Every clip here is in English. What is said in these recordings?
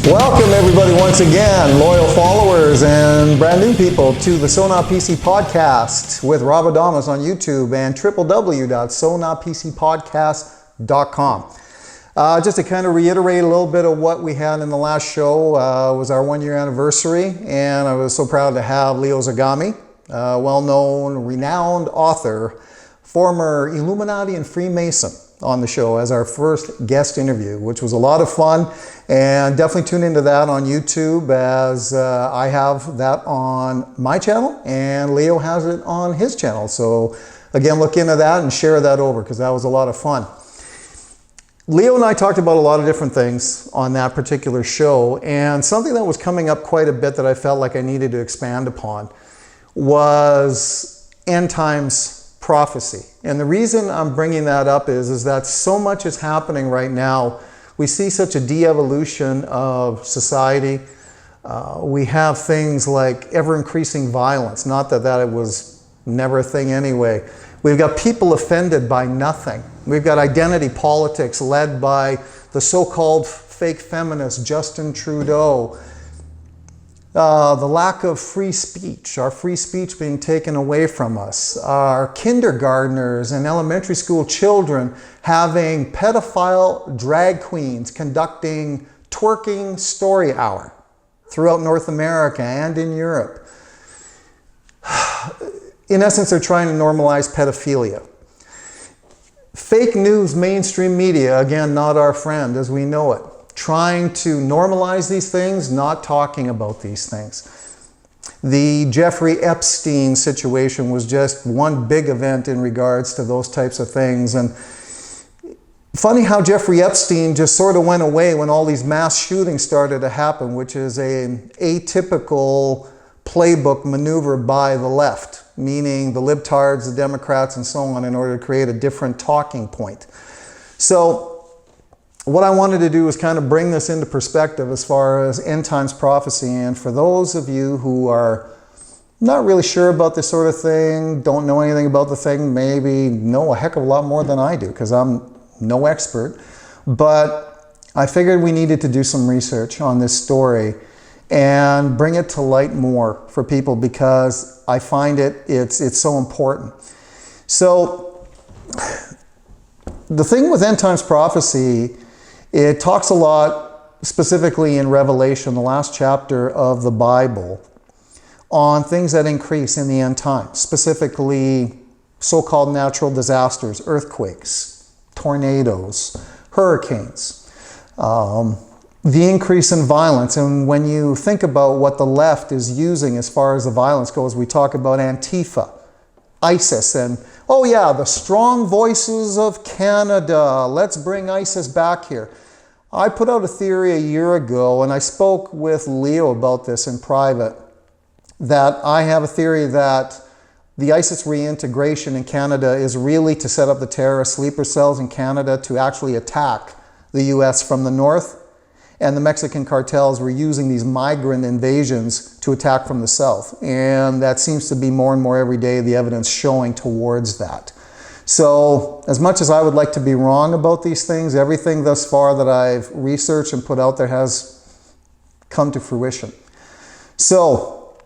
Welcome everybody once again, loyal followers and brand new people, to the Sonar PC Podcast with Rob Adamas on YouTube and www.sonarpcpodcast.com. Just to kind of reiterate a little bit of what we had in the last show, was our 1 year anniversary, and I was so proud to have Leo Zagami, well-known, renowned author, former Illuminati and Freemason, on the show as our first guest interview, which was a lot of fun. And definitely tune into that on YouTube, as I have that on my channel and Leo has it on his channel. So again, look into that and share that over, because that was a lot of fun. Leo and I talked about a lot of different things on that particular show, and something that was coming up quite a bit that I felt like I needed to expand upon was end times prophecy. And the reason I'm bringing that up is that so much is happening right now. We see such a de-evolution of society. We have things like ever-increasing violence. Not that it was never a thing anyway. We've got people offended by nothing. We've got identity politics led by the so-called fake feminist Justin Trudeau. The lack of free speech, our free speech being taken away from us, our kindergartners and elementary school children having pedophile drag queens conducting twerking story hour throughout North America and in Europe. In essence, they're trying to normalize pedophilia. Fake news, mainstream media, again, not our friend as we know it. Trying to normalize these things, not talking about these things. The Jeffrey Epstein situation was just one big event in regards to those types of things. And funny how Jeffrey Epstein just sort of went away when all these mass shootings started to happen, which is an atypical playbook maneuver by the left, meaning the libtards, the Democrats, and so on, in order to create a different talking point. So what I wanted to do is kind of bring this into perspective as far as end times prophecy. And for those of you who are not really sure about this sort of thing, don't know anything about the thing, maybe know a heck of a lot more than I do, because I'm no expert. But I figured we needed to do some research on this story and bring it to light more for people, because I find it's so important. So the thing with end times prophecy, it talks a lot, specifically in Revelation, the last chapter of the Bible, on things that increase in the end times, specifically so-called natural disasters, earthquakes, tornadoes, hurricanes, the increase in violence. And when you think about what the left is using as far as the violence goes, we talk about Antifa, ISIS, and oh yeah, the strong voices of Canada. Let's bring ISIS back here. I put out a theory a year ago, and I spoke with Leo about this in private, that I have a theory that the ISIS reintegration in Canada is really to set up the terrorist sleeper cells in Canada to actually attack the US from the north, and the Mexican cartels were using these migrant invasions to attack from the south. And that seems to be more and more every day, the evidence showing towards that. So as much as I would like to be wrong about these things, everything thus far that I've researched and put out there has come to fruition. So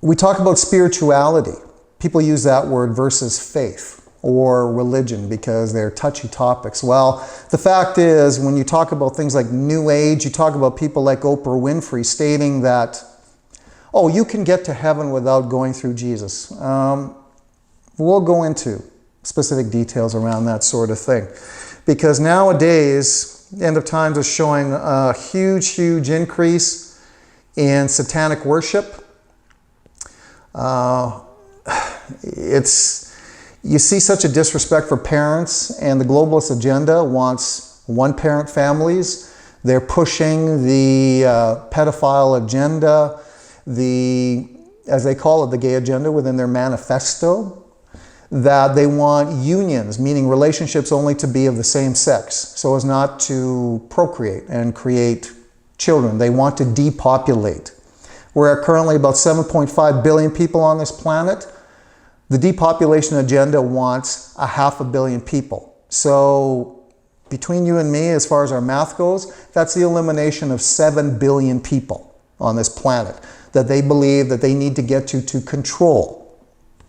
we talk about spirituality. People use that word versus faith or religion because they're touchy topics. Well, the fact is, when you talk about things like New Age, you talk about people like Oprah Winfrey stating that, oh, you can get to heaven without going through Jesus. We'll go into specific details around that sort of thing. Because nowadays, End of Times is showing a huge, huge increase in satanic worship. You see such a disrespect for parents, and the globalist agenda wants one-parent families. They're pushing the pedophile agenda, as they call it, the gay agenda within their manifesto, that they want unions, meaning relationships only to be of the same sex, so as not to procreate and create children. They want to depopulate. We're at currently about 7.5 billion people on this planet. The depopulation agenda wants 500 million people. So between you and me, as far as our math goes, that's the elimination of 7 billion people on this planet that they believe that they need to get to control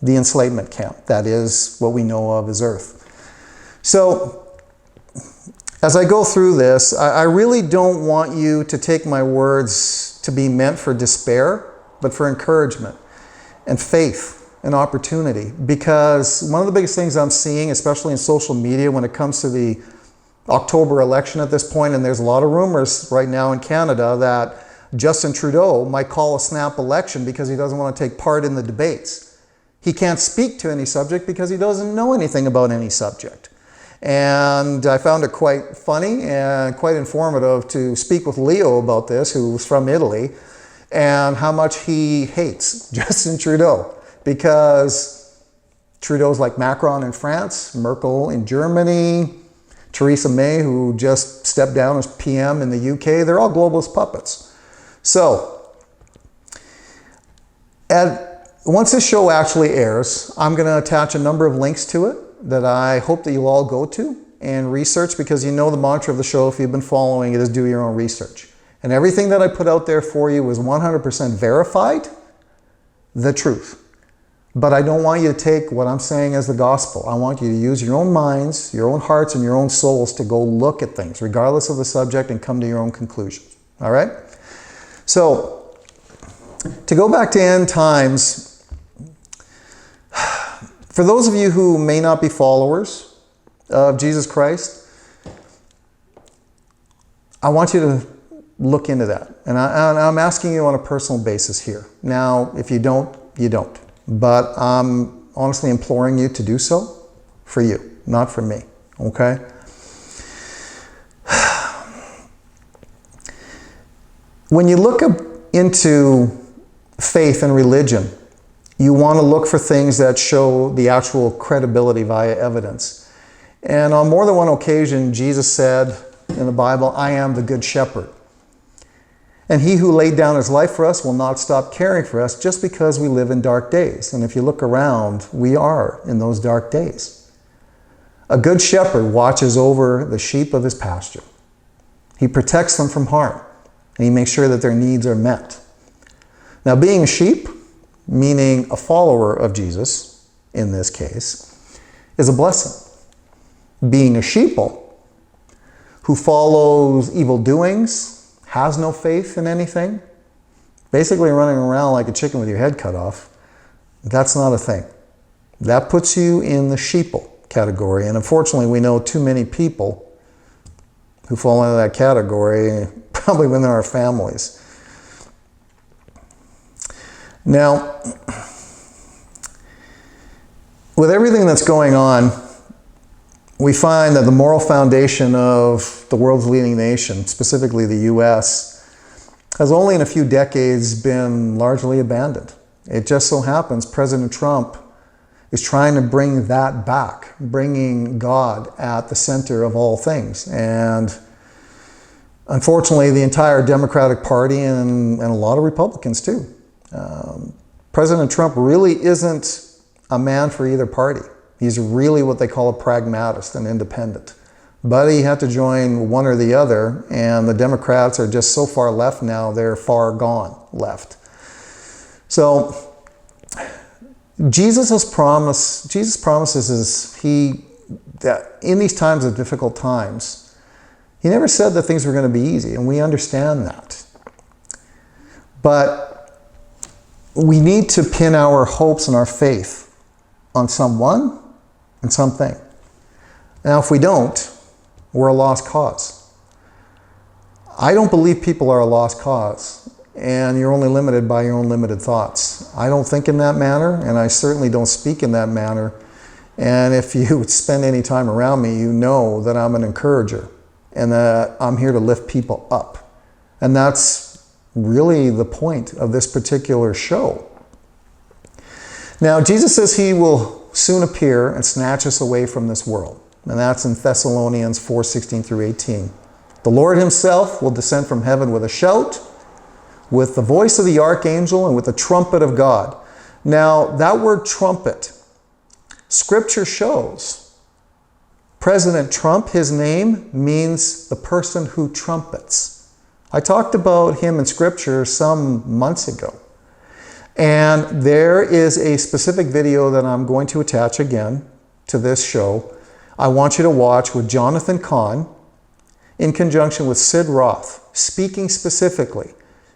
the enslavement camp. That is what we know of as Earth. So, as I go through this, I really don't want you to take my words to be meant for despair, but for encouragement and faith and opportunity. Because one of the biggest things I'm seeing, especially in social media when it comes to the October election at this point, and there's a lot of rumors right now in Canada that Justin Trudeau might call a snap election because he doesn't want to take part in the debates. He can't speak to any subject because he doesn't know anything about any subject. And I found it quite funny and quite informative to speak with Leo about this, who's from Italy, and how much he hates Justin Trudeau, because Trudeau's like Macron in France, Merkel in Germany, Theresa May, who just stepped down as PM in the UK. They're all globalist puppets. So, once this show actually airs, I'm going to attach a number of links to it that I hope that you'll all go to and research, because you know the mantra of the show, if you've been following it, is do your own research. And everything that I put out there for you is 100% verified, the truth. But I don't want you to take what I'm saying as the gospel. I want you to use your own minds, your own hearts, and your own souls to go look at things, regardless of the subject, and come to your own conclusions. All right? So, to go back to end times, for those of you who may not be followers of Jesus Christ, I want you to look into that. And I'm asking you on a personal basis here. Now, if you don't, you don't. But I'm honestly imploring you to do so for you, not for me. Okay? When you look into faith and religion, you want to look for things that show the actual credibility via evidence. And on more than one occasion, Jesus said in the Bible, I am the good shepherd. And he who laid down his life for us will not stop caring for us just because we live in dark days. And if you look around, we are in those dark days. A good shepherd watches over the sheep of his pasture. He protects them from harm, and he makes sure that their needs are met. Now, being a sheep, meaning a follower of Jesus, in this case, is a blessing. Being a sheeple who follows evil doings, has no faith in anything, basically running around like a chicken with your head cut off, that's not a thing. That puts you in the sheeple category. And unfortunately, we know too many people who fall into that category, probably within our families. Now, with everything that's going on, we find that the moral foundation of the world's leading nation, specifically the US, has only in a few decades been largely abandoned. It just so happens President Trump is trying to bring that back, bringing God at the center of all things. And unfortunately, the entire Democratic Party and a lot of Republicans too. President Trump really isn't a man for either party. He's really what they call a pragmatist, an independent. But he had to join one or the other, and the Democrats are just so far left now, they're far gone left. So Jesus promises is that in these times of difficult times, he never said that things were going to be easy, and we understand that. But we need to pin our hopes and our faith on someone and something. Now, if we don't, we're a lost cause. I don't believe people are a lost cause, and you're only limited by your own limited thoughts. I don't think in that manner, and I certainly don't speak in that manner. And if you spend any time around me, you know that I'm an encourager and that I'm here to lift people up. And that's really the point of this particular show. Now, Jesus says he will soon appear and snatch us away from this world. And that's in Thessalonians 4:16 through 18. The Lord himself will descend from heaven with a shout, with the voice of the archangel, and with the trumpet of God. Now, that word trumpet, Scripture shows President Trump, his name means the person who trumpets. I talked about him in Scripture some months ago. And there is a specific video that I'm going to attach again to this show. I want you to watch with Jonathan Cahn in conjunction with Sid Roth, speaking specifically.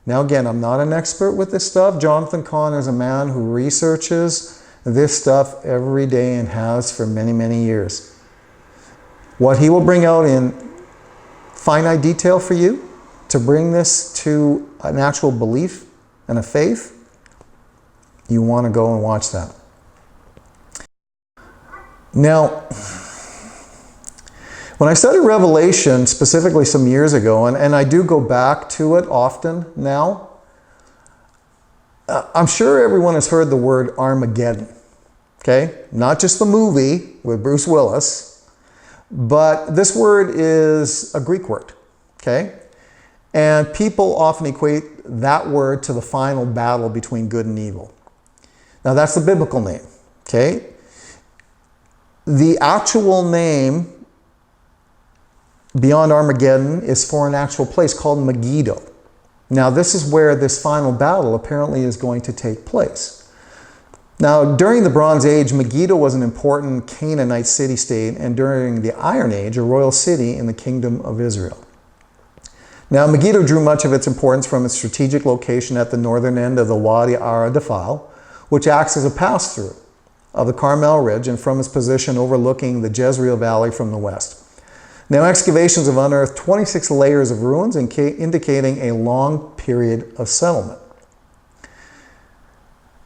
Now again, I'm not an expert with this stuff. Jonathan Cahn is a man who researches this stuff every day and has for many, many years. What he will bring out in finite detail for you to bring this to an actual belief and a faith, you want to go and watch that. Now, when I studied Revelation, specifically some years ago, and I do go back to it often now, I'm sure everyone has heard the word Armageddon, okay? Not just the movie with Bruce Willis, but this word is a Greek word, okay? And people often equate that word to the final battle between good and evil. Now that's the biblical name, okay? The actual name beyond Armageddon is for an actual place called Megiddo. Now this is where this final battle apparently is going to take place. Now during the Bronze Age, Megiddo was an important Canaanite city-state, and during the Iron Age, a royal city in the Kingdom of Israel. Now Megiddo drew much of its importance from its strategic location at the northern end of the Wadi Ara defile, which acts as a pass-through of the Carmel Ridge, and from its position overlooking the Jezreel Valley from the west. Now excavations have unearthed 26 layers of ruins indicating a long period of settlement.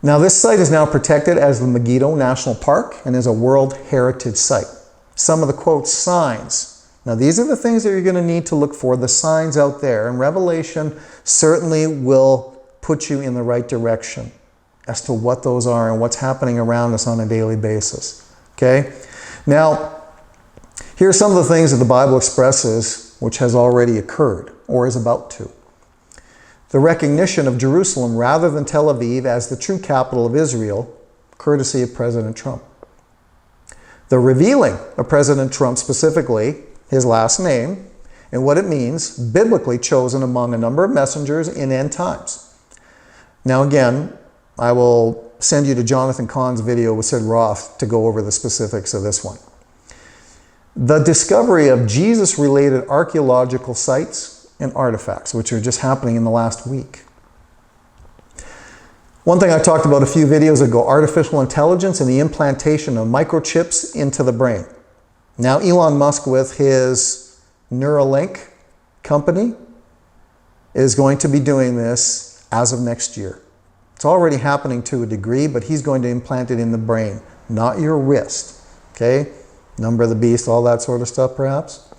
Now this site is now protected as the Megiddo National Park and is a World Heritage Site. Some of the, quote, signs. Now these are the things that you're going to need to look for, the signs out there, and Revelation certainly will put you in the right direction as to what those are and what's happening around us on a daily basis. Okay? Now, here are some of the things that the Bible expresses which has already occurred or is about to. The recognition of Jerusalem rather than Tel Aviv as the true capital of Israel, courtesy of President Trump. The revealing of President Trump, specifically his last name and what it means, biblically chosen among a number of messengers in end times. Now again, I will send you to Jonathan Cahn's video with Sid Roth to go over the specifics of this one. The discovery of Jesus-related archaeological sites and artifacts, which are just happening in the last week. One thing I talked about a few videos ago, artificial intelligence and the implantation of microchips into the brain. Now Elon Musk with his Neuralink company is going to be doing this as of next year. It's already happening to a degree, but he's going to implant it in the brain, not your wrist. Okay? Number of the beast, all that sort of stuff, perhaps.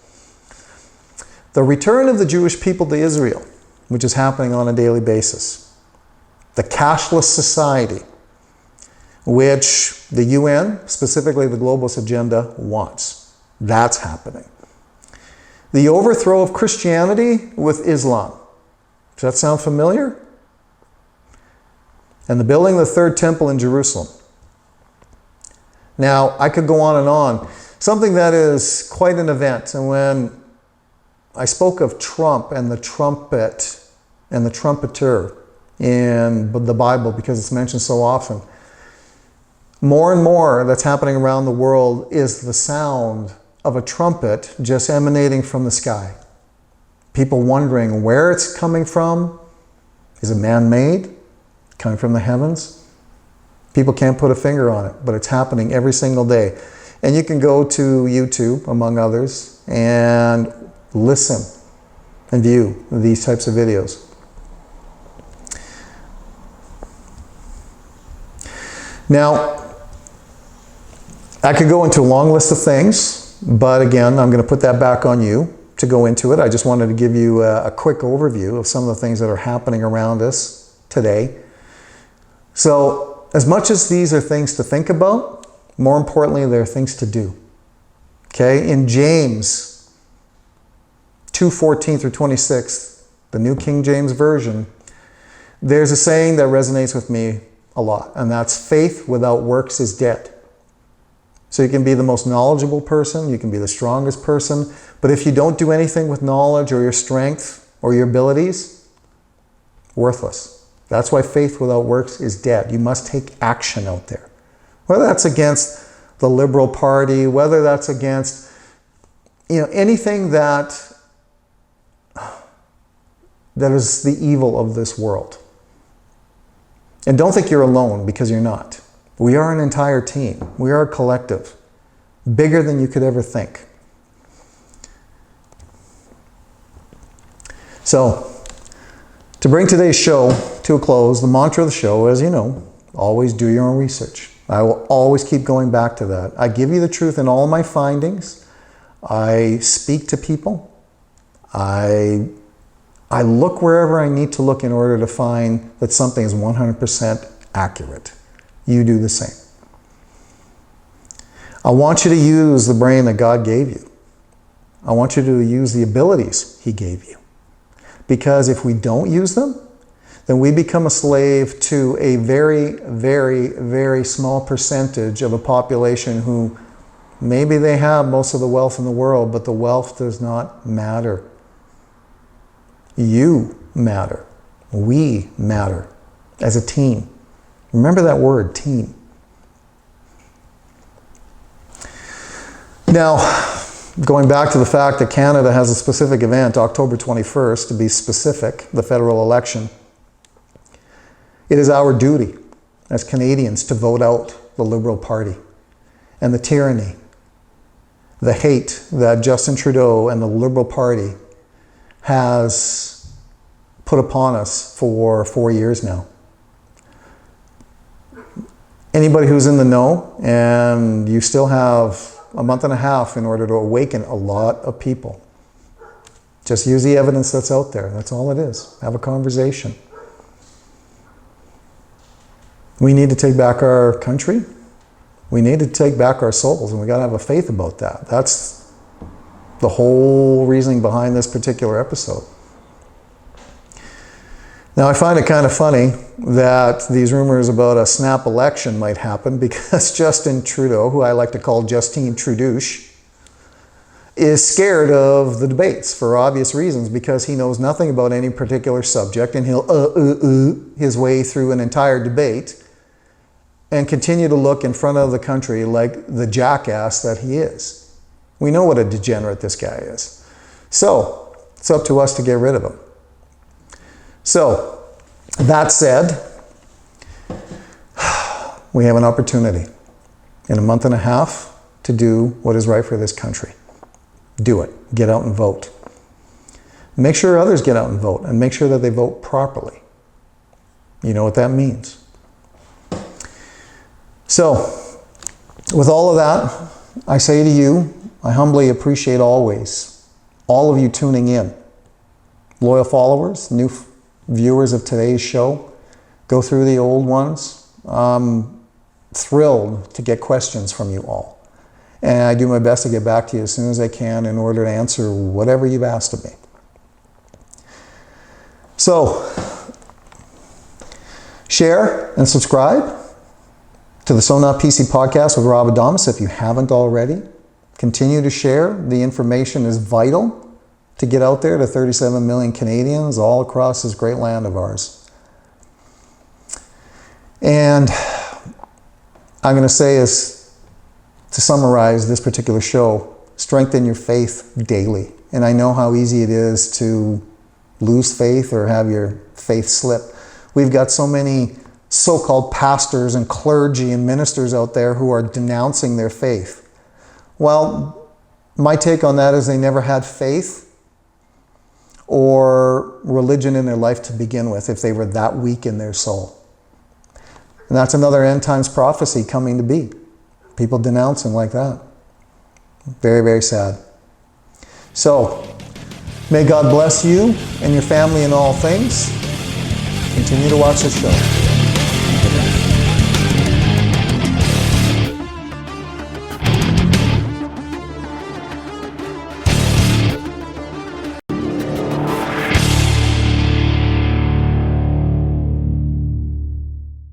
The return of the Jewish people to Israel, which is happening on a daily basis. The cashless society, which the UN, specifically the Globalist Agenda, wants. That's happening. The overthrow of Christianity with Islam. Does that sound familiar? And the building of the third temple in Jerusalem. Now, I could go on and on. Something that is quite an event. And when I spoke of Trump and the trumpet and the trumpeter in the Bible, because it's mentioned so often, more and more that's happening around the world is the sound of a trumpet just emanating from the sky. People wondering where it's coming from. Is it man-made? Coming from the heavens? People can't put a finger on it, but it's happening every single day. And you can go to YouTube, among others, and listen and view these types of videos. Now, I could go into a long list of things, but again, I'm going to put that back on you to go into it. I just wanted to give you a quick overview of some of the things that are happening around us today. So, as much as these are things to think about, more importantly, they're things to do. Okay? In James 2:14 through 26, the New King James Version, there's a saying that resonates with me a lot, and that's faith without works is dead. So you can be the most knowledgeable person, you can be the strongest person, but if you don't do anything with knowledge or your strength or your abilities, worthless. That's why faith without works is dead. You must take action out there. Whether that's against the Liberal Party, whether that's against, anything that is the evil of this world. And don't think you're alone, because you're not. We are an entire team. We are a collective, bigger than you could ever think. So, to bring today's show to a close, the mantra of the show, as you know, always do your own research. I will always keep going back to that. I give you the truth in all my findings. I speak to people. I look wherever I need to look in order to find that something is 100% accurate. You do the same. I want you to use the brain that God gave you. I want you to use the abilities He gave you. Because if we don't use them, then we become a slave to a very, very, very small percentage of a population who maybe they have most of the wealth in the world, but the wealth does not matter. You matter. We matter as a team. Remember that word, team. Now, going back to the fact that Canada has a specific event, October 21st, to be specific, the federal election, it is our duty as Canadians to vote out the Liberal Party and the tyranny, the hate that Justin Trudeau and the Liberal Party has put upon us for 4 years now. Anybody who's in the know, and you still have a month and a half in order to awaken a lot of people. Just use the evidence that's out there. That's all it is. Have a conversation. We need to take back our country. We need to take back our souls, and we got to have a faith about that. That's the whole reasoning behind this particular episode. Now, I find it kind of funny that these rumors about a snap election might happen because Justin Trudeau, who I like to call Justine Trudouche, is scared of the debates for obvious reasons, because he knows nothing about any particular subject, and he'll his way through an entire debate and continue to look in front of the country like the jackass that he is. We know what a degenerate this guy is. So, it's up to us to get rid of him. So, that said, we have an opportunity in a month and a half to do what is right for this country. Do it. Get out and vote. Make sure others get out and vote, and make sure that they vote properly. You know what that means. So, with all of that, I say to you, I humbly appreciate always all of you tuning in. Loyal followers, new viewers of today's show, go through the old ones. I'm thrilled to get questions from you all. And I do my best to get back to you as soon as I can in order to answer whatever you've asked of me. So, share and subscribe to the So Not PC podcast with Rob Adamus if you haven't already. Continue to share. The information is vital to get out there to 37 million Canadians all across this great land of ours. And I'm going to say is, to summarize this particular show, strengthen your faith daily. And I know how easy it is to lose faith or have your faith slip. We've got so many so-called pastors and clergy and ministers out there who are denouncing their faith. Well, my take on that is they never had faith or religion in their life to begin with if they were that weak in their soul. And that's another end times prophecy coming to be. People denouncing like that. Very, very sad. So, may God bless you and your family in all things. Continue to watch this show.